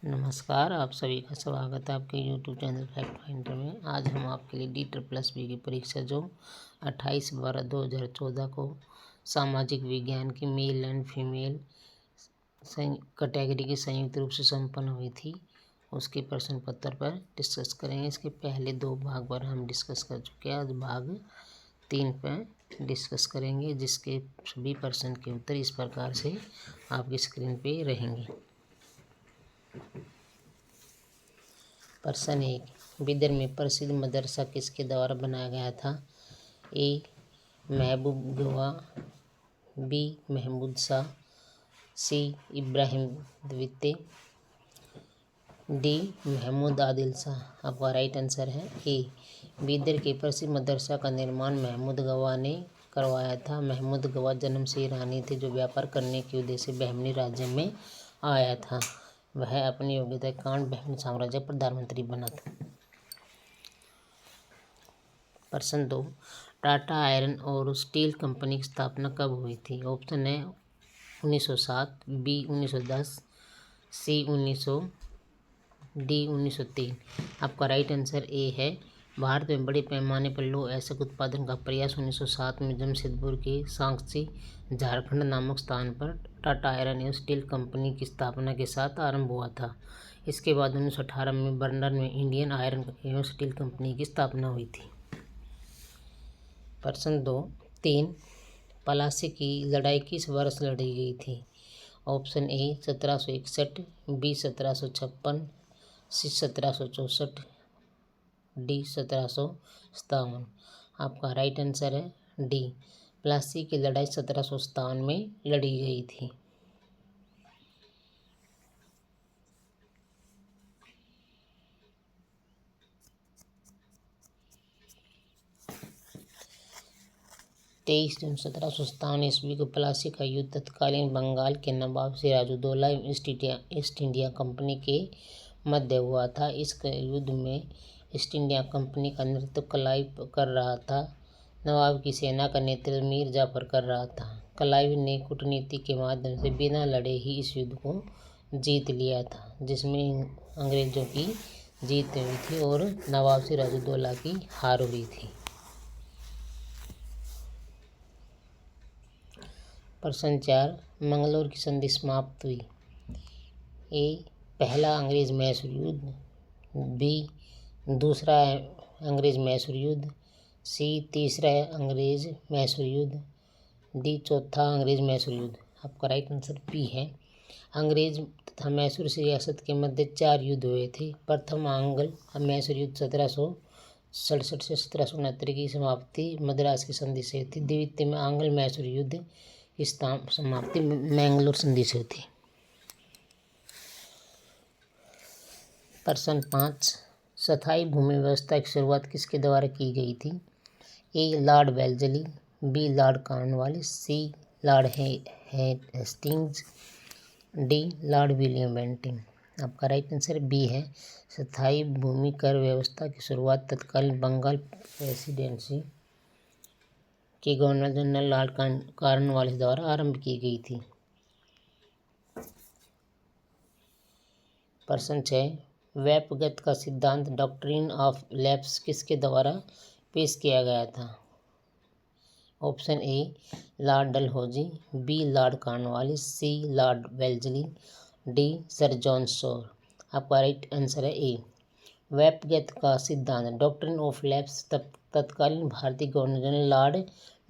नमस्कार, आप सभी का स्वागत है आपके यूट्यूब चैनल फैक्ट फाइंडर में। आज हम आपके लिए डी++ की परीक्षा जो 28/12/2014 को सामाजिक विज्ञान की मेल एंड फीमेल कैटेगरी की संयुक्त रूप से संपन्न हुई थी, उसके प्रश्न पत्र पर डिस्कस करेंगे। इसके पहले 2 भाग पर हम डिस्कस कर चुके हैं। आज भाग 3 पर डिस्कस करेंगे, जिसके सभी प्रश्न के उत्तर इस प्रकार से आपकी स्क्रीन पे रहेंगे। प्रश्न 1, बिदर में प्रसिद्ध मदरसा किसके द्वारा बनाया गया था? ए. महबूब गवा, बी. महमूद शाह, सी. इब्राहिम द्वितीय, डी. महमूद आदिल शाह। आपका राइट आंसर है ए। बिदर के प्रसिद्ध मदरसा का निर्माण महमूद गवा ने करवाया था। महमूद गवा जन्म से ईरानी थे, जो व्यापार करने के उद्देश्य से बहमनी राज्य में आया था। वह अपनी योग्यता के कारण बहमनी साम्राज्य का प्रधानमंत्री बना था। प्रश्न 2, टाटा आयरन और स्टील कंपनी की स्थापना कब हुई थी? ऑप्शन है 1907, बी 1910, सी 1900, डी 1903। आपका राइट आंसर ए है। भारत में बड़े पैमाने पर लौह अयस्क उत्पादन का प्रयास 1907 में जमशेदपुर के सांची, झारखंड नामक स्थान पर टाटा आयरन एवं स्टील कंपनी की स्थापना के साथ आरंभ हुआ था। इसके बाद 1918 में बर्नर में इंडियन आयरन एवं स्टील कंपनी की स्थापना हुई थी। प्रश्न 3, पलासी की लड़ाई किस वर्ष लड़ी गई थी? Option A 1761, B 1756, C 1764, D 1757। आपका राइट आंसर है डी। प्लासी की लड़ाई 1757 में लड़ी गई थी। तेईस जून 1757 ईस्वी को प्लासी का युद्ध तत्कालीन बंगाल के नवाब सिराजुद्दौला ईस्ट इंडिया कंपनी के मध्य हुआ था। इस युद्ध में ईस्ट इंडिया कंपनी का नेतृत्व क्लाइव कर रहा था। नवाब की सेना का नेतृत्व मीर जाफर कर रहा था। क्लाइव ने कूटनीति के माध्यम से बिना लड़े ही इस युद्ध को जीत लिया था, जिसमें अंग्रेजों की जीत हुई थी और नवाब सिराजुद्दौला की हार हुई थी। प्रश्न 4, मंगलोर की संधि समाप्त हुई? ए. पहला अंग्रेज मैसूर युद्ध, बी. दूसरा अंग्रेज मैसूर युद्ध, सी. तीसरा अंग्रेज मैसूर युद्ध, डी. चौथा अंग्रेज मैसूर युद्ध। आपका राइट आंसर बी है। अंग्रेज तथा मैसूर रियासत के मध्य 4 युद्ध हुए थे। प्रथम आंग्ल मैसूर युद्ध 1767 से 1769 की समाप्ति मद्रास की संधि से थी। द्वितीय में आंग्ल मैसूर युद्ध की समाप्ति मैंगलोर संधि से थी। प्रश्न 5, स्थायी भूमि व्यवस्था की शुरुआत किसके द्वारा की गई थी? A. Lord Wellesley, B. Lord Cornwallis, C. Lord Hastings, D. Lord William Bentinck. आपका राइट आंसर बी है। स्थायी भूमि कर व्यवस्था की शुरुआत तत्कालीन बंगाल प्रेसिडेंसी के गवर्नर जनरल लॉर्ड कॉर्नवालिस द्वारा आरंभ की गई थी। प्रश्न 6, व्यापगत का सिद्धांत डॉक्ट्रिन ऑफ लैप्स किसके द्वारा पेश किया गया था? Option A Lord Dalhousie, B. Lord Cornwallis, C. Lord Wellesley, D. Sir John Shore. आपका राइट आंसर है ए। व्यापगत का सिद्धांत डॉक्ट्रिन ऑफ लैप्स तत्कालीन भारतीय गवर्नर जनरल लॉर्ड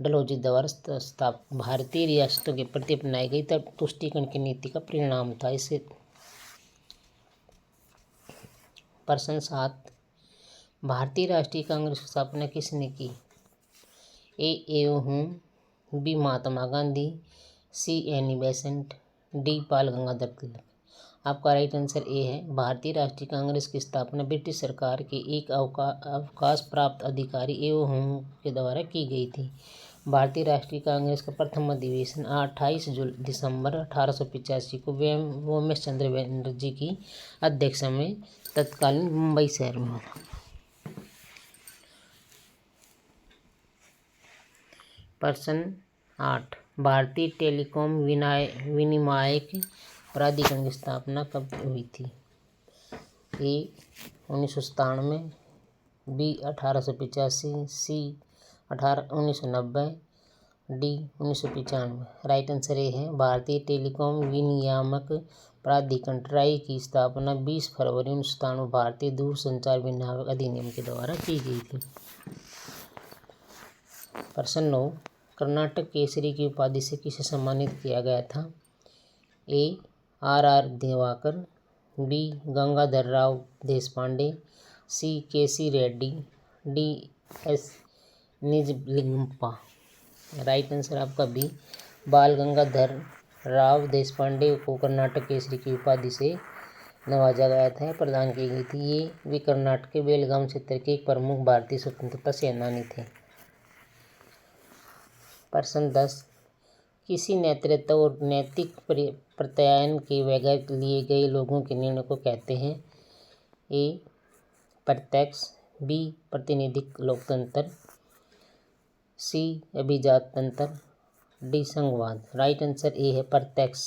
डलहौजी द्वारा भारतीय रियासतों के प्रति अपनाई गई तब तुष्टीकरण की नीति का परिणाम था। इसे प्रश्न 7, भारतीय राष्ट्रीय कांग्रेस की स्थापना किसने की? A. Hume, B. Mahatma Gandhi, C. Annie Besant, D. Bal Gangadhar तिलक। आपका राइट आंसर ए है। भारतीय राष्ट्रीय कांग्रेस की स्थापना ब्रिटिश सरकार के एक अवकाश प्राप्त अधिकारी हुम के द्वारा की गई थी। भारतीय राष्ट्रीय कांग्रेस का प्रथम अधिवेशन 28 दिसंबर 1885 को वोमेश चंद्र बनर्जी की अध्यक्षता में तत्कालीन मुंबई शहर में हुआ। प्रश्न 8, भारतीय टेलीकॉम विनियामक प्राधिकरण की स्थापना कब हुई थी? A 1997, B 1885, C 1990, D 1995। Right answer A है भारतीय टेलीकॉम विनियामक प्राधिकरण ट्राई की स्थापना 20 फरवरी 1997 भारतीय दूरसंचार विनियामक अधिनियम के द्वारा की गई थी। प्रश्न 9, कर्नाटक केसरी की उपाधि से किसे सम्मानित किया गया था? A R Diwakar, B Gangadhar Rao Deshpande, C K C Reddy, D S Nijalingappa. Right answer आपका बी बाल गंगाधर राव देशपांडे को कर्नाटक केसरी की उपाधि से नवाजा गया था, प्रदान की गई थी। ये वे कर्नाटक के बेलगाम क्षेत्र के एक प्रमुख भारतीय स्वतंत्रता सेनानी थे। प्रश्न 10, किसी नेतृत्व और नैतिक प्रत्यायन के बगैर लिए गए लोगों के निर्णय को कहते हैं? ए प्रत्यक्ष, बी प्रतिनिधिक लोकतंत्र, सी अभिजात तंत्र, डी संघवाद। राइट आंसर ए है प्रत्यक्ष।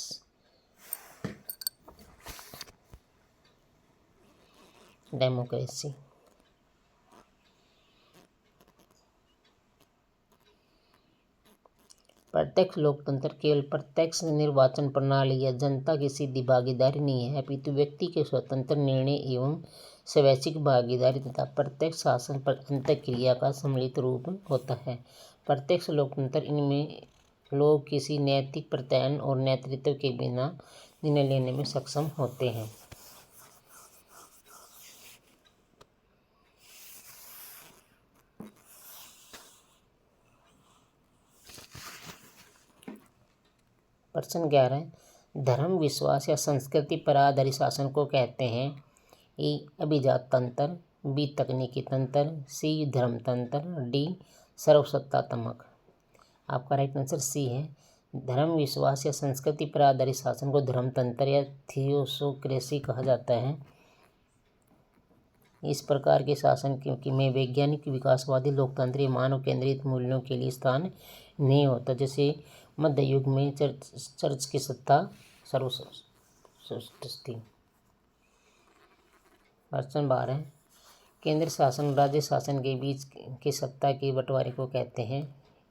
डेमोक्रेसी। प्रत्यक्ष लोकतंत्र केवल प्रत्यक्ष निर्वाचन प्रणाली या जनता की सीधी भागीदारी नहीं है, अपितु व्यक्ति के स्वतंत्र निर्णय एवं स्वैच्छिक भागीदारी तथा प्रत्यक्ष शासन पर अंतःक्रिया का सम्मिलित रूप होता है। प्रत्यक्ष लोकतंत्र इनमें लोग किसी नैतिक प्रत्यायन और नेतृत्व के बिना निर्णय लेने में सक्षम होते हैं। प्रश्न 11, धर्म, विश्वास या संस्कृति पर आधारित शासन को कहते हैं? ए अभिजात तंत्र, बी तकनीकी तंत्र, सी धर्मतंत्र, डी सर्वसत्तात्मक। आपका राइट आंसर सी है। धर्म, विश्वास या संस्कृति पर आधारित शासन को धर्मतंत्र या थियोसोक्रेसी कहा जाता है। इस प्रकार के शासन क्योंकि में वैज्ञानिक, विकासवादी, लोकतांत्रिक, मानव केंद्रित मूल्यों के लिए स्थान नहीं होता। जैसे मध्य युग में चर्च की सत्ता सर्वश्रेष्ठ थी। प्रश्न 12, केंद्र शासन और राज्य शासन के बीच के सत्ता के बंटवारे को कहते हैं?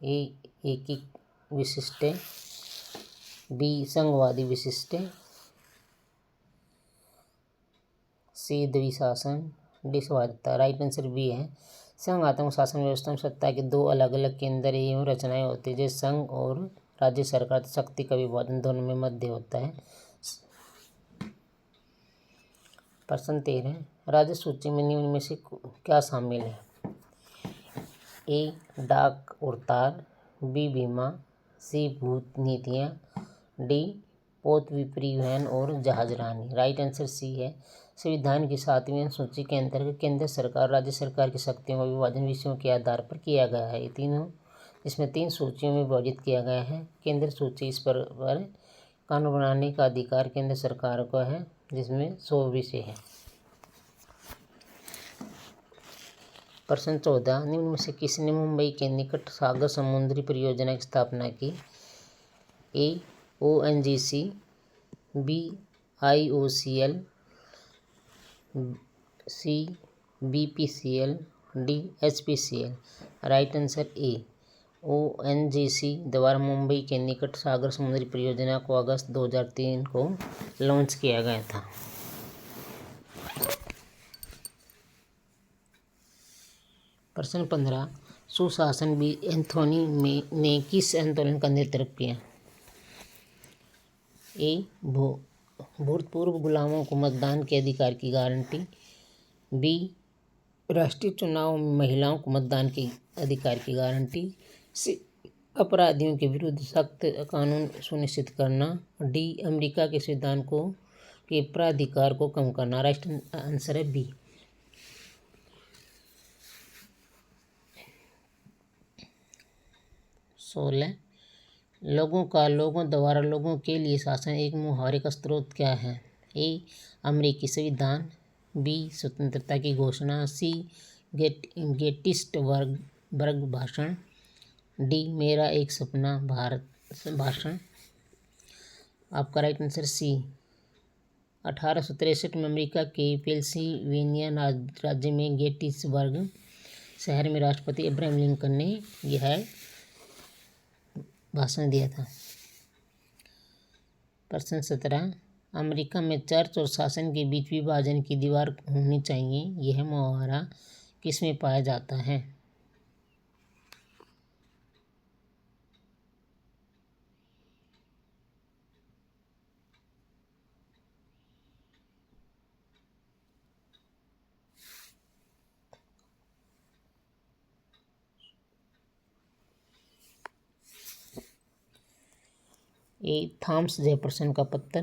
ए एकीक विशिष्ट, बी संघवादी विशिष्ट, सी द्विशासन, डी स्वायत्तता। राइट आंसर बी है। संघात्मक शासन व्यवस्था में सत्ता के दो अलग अलग केंद्र एवं रचनाएं होती है, जैसे संघ और राज्य सरकार। शक्ति का विभाजन दोनों में मध्य होता है। प्रश्न 13, राज्य सूची में निम्न में से क्या शामिल है? ए डाक और तार, बी बीमा, सी भूत नीतियाँ, डी पोत परिवहन और जहाजरानी। राइट आंसर सी है। संविधान की 7वीं अनुसूची के अंतर्गत केंद्र सरकार, राज्य सरकार की शक्तियों का विभाजन विषयों के आधार पर किया गया है। इसमें 3 सूचियों में विभाजित किया गया है। केंद्र सूची, इस पर कानून बनाने का अधिकार केंद्र सरकार को है, जिसमें 100 विषय है। प्रश्न 14, निम्न में से किसने मुंबई के निकट सागर समुद्री परियोजना की स्थापना की? A ONGC, B IOCL, C BPCL, D HPCL। Right answer A ONGC द्वारा मुंबई के निकट सागर समुद्री परियोजना को अगस्त 2003 को लॉन्च किया गया था। प्रश्न 15, सुशासन बी एंथोनी ने किस आंदोलन का नेतृत्व किया? ए भूतपूर्व गुलामों को मतदान के अधिकार की गारंटी, बी राष्ट्रीय चुनाव में महिलाओं को मतदान के अधिकार की गारंटी, सी अपराधियों के विरुद्ध सख्त कानून सुनिश्चित करना, डी अमेरिका के संविधान के प्राधिकार को कम करना। राइट आंसर है बी। लोगों द्वारा लोगों के लिए शासन एक मुहावरे का स्रोत क्या है? ए अमेरिकी संविधान, बी स्वतंत्रता की घोषणा, सी गेटिसबर्ग भाषण, डी मेरा एक सपना भारत भाषण। आपका राइट आंसर सी 1863 में अमेरिका के पेंसिल्वेनिया राज्य में गेटिसबर्ग शहर में राष्ट्रपति अब्राहम लिंकन ने यह भाषण दिया था। प्रश्न 17, अमेरिका में चर्च और शासन के बीच विभाजन की दीवार होनी चाहिए, यह मुहावरा किसमें पाया जाता है? ए थॉमस जेफरसन का पत्र,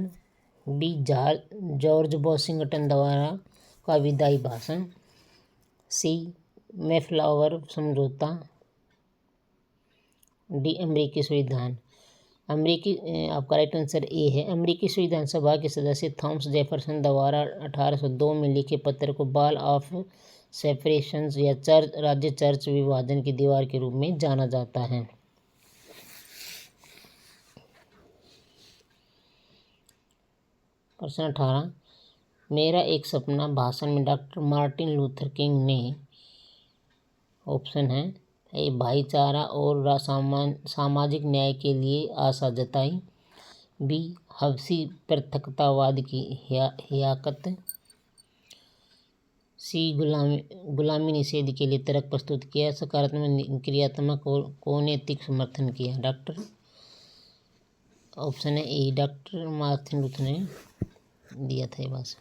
बी जॉर्ज वॉशिंगटन द्वारा का विदाई भाषण, सी मेफ्लावर समझौता, डी अमेरिकी संविधान। आपका राइट आंसर ए है। अमेरिकी संविधान सभा के सदस्य थॉमस जेफरसन द्वारा 1802 में लिखे पत्र को वॉल ऑफ सेपरेशन या राज्य चर्च विभाजन की दीवार के रूप में जाना जाता है। प्रश्न 18, मेरा एक सपना भाषण में डॉक्टर मार्टिन लूथर किंग ने ऑप्शन है ए भाईचारा और सामाजिक न्याय के लिए आशा जताई, बी हबशी पृथकतावाद की हियाकत, सी गुलामी निषेध के लिए तर्क प्रस्तुत किया, सकारात्मक क्रियात्मक और नैतिक समर्थन किया। डॉक्टर ऑप्शन है ए डॉक्टर मार्टिन लूथर ने दिया था ये भाषण।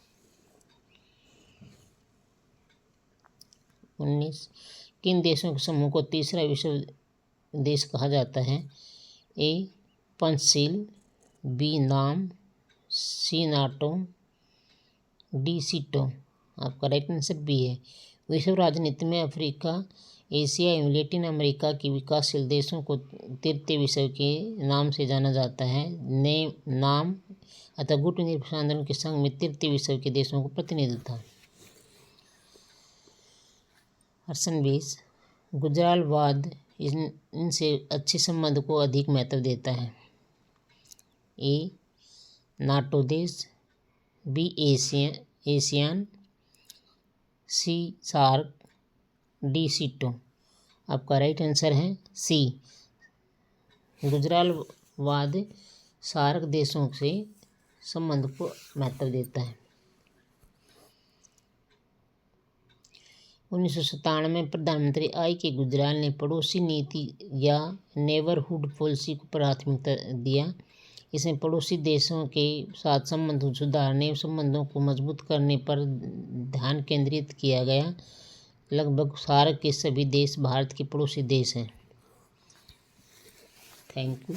19, किन देशों के समूह को तीसरा विश्व देश कहा जाता है? ए पंचशील, बी नाम, सी नाटो, डी सीटो। आपका राइट आंसर बी है। विश्व राजनीति में अफ्रीका, एशिया एवं लैटिन अमेरिका के विकासशील देशों को तृतीय विश्व के नाम से जाना जाता है। नाम अतः गुट निरपेक्ष आंदोलन के संघ में तृतीय विश्व के देशों को प्रतिनिधित्व था। प्रश्न 20, गुजरालवाद इनसे अच्छे संबंध को अधिक महत्व देता है। ए नाटो देश, बी एशियान, सी सार्क, डी सीटो। आपका राइट आंसर है सी। गुजरालवाद सार्क देशों से संबंध को महत्व देता है। 1997 में प्रधानमंत्री आई के गुजराल ने पड़ोसी नीति या नेबरहुड पॉलिसी को प्राथमिकता दिया। इसमें पड़ोसी देशों के साथ संबंधों सुधारने एवं संबंधों को मजबूत करने पर ध्यान केंद्रित किया गया। लगभग सार्क के सभी देश भारत के पड़ोसी देश हैं। Thank you.